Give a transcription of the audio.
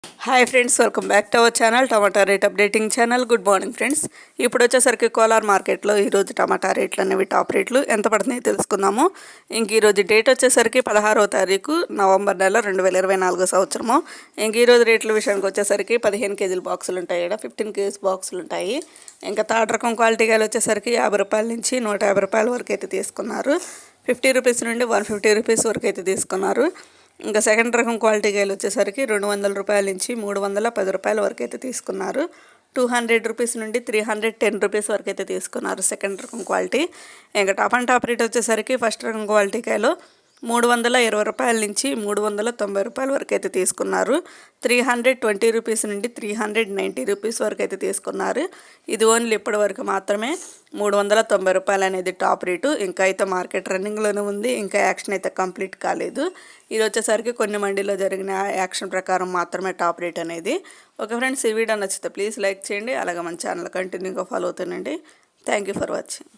Hi friends, welcome back to our channel tomato rate updating channel. Good morning friends. ఇప్పుడు వచ్చేసరికి కోలార్ మార్కెట్లో ఈరోజు టమాటా రేట్లు అనేవి టాప్ రేట్లు ఎంత పడుతున్నాయో తెలుసుకుందాము. ఈరోజు డేట్ వచ్చేసరికి 16వ తారీఖు నవంబర్ నెల 2024 సంవత్సరము. ఈరోజు రేట్ల విషయానికి వచ్చేసరికి 15 కేజీల బాక్సులు ఉంటాయి, ఇక్కడ 15 కేజీస్ బాక్సులు ఉంటాయి. ఇంకా థర్డ్ రకం క్వాలిటీ కాయలు వచ్చేసరికి 50 రూపాయల నుంచి 150 రూపాయల వరకు అయితే తీసుకున్నారు. 50 రూపీస్ నుండి 150 రూపీస్ వరకు అయితే తీసుకున్నారు. ఇంకా సెకండ్ రకం క్వాలిటీ కాయలు వచ్చేసరికి 200 రూపాయల నుంచి 310 రూపాయల వరకు అయితే తీసుకున్నారు. 200 రూపీస్ నుండి 310 రూపీస్ వరకు అయితే తీసుకున్నారు సెకండ్ రకం క్వాలిటీ. ఇంకా టాప్ అండ్ టాప్ రేట్ వచ్చేసరికి ఫస్ట్ రకం క్వాలిటీ కాయలు 320 రూపాయల నుంచి 390 రూపాయల వరకు అయితే తీసుకున్నారు. 320 రూపీస్ నుండి 390 రూపీస్ వరకు అయితే తీసుకున్నారు. ఇది ఓన్లీ ఇప్పటి వరకు మాత్రమే 390 రూపాయలు అనేది టాప్ రేటు. ఇంకా అయితే మార్కెట్ రన్నింగ్లోనే ఉంది, ఇంకా యాక్షన్ అయితే కంప్లీట్ కాలేదు. ఇది వచ్చేసరికి కొన్ని మండీలో జరిగిన యాక్షన్ ప్రకారం మాత్రమే టాప్ రేట్ అనేది. ఓకే ఫ్రెండ్స్, ఈ వీడియో నచ్చితే ప్లీజ్ లైక్ చేయండి, అలాగే మన ఛానల్ కంటిన్యూగా ఫాలో అవుతానండి. Thank you for watching.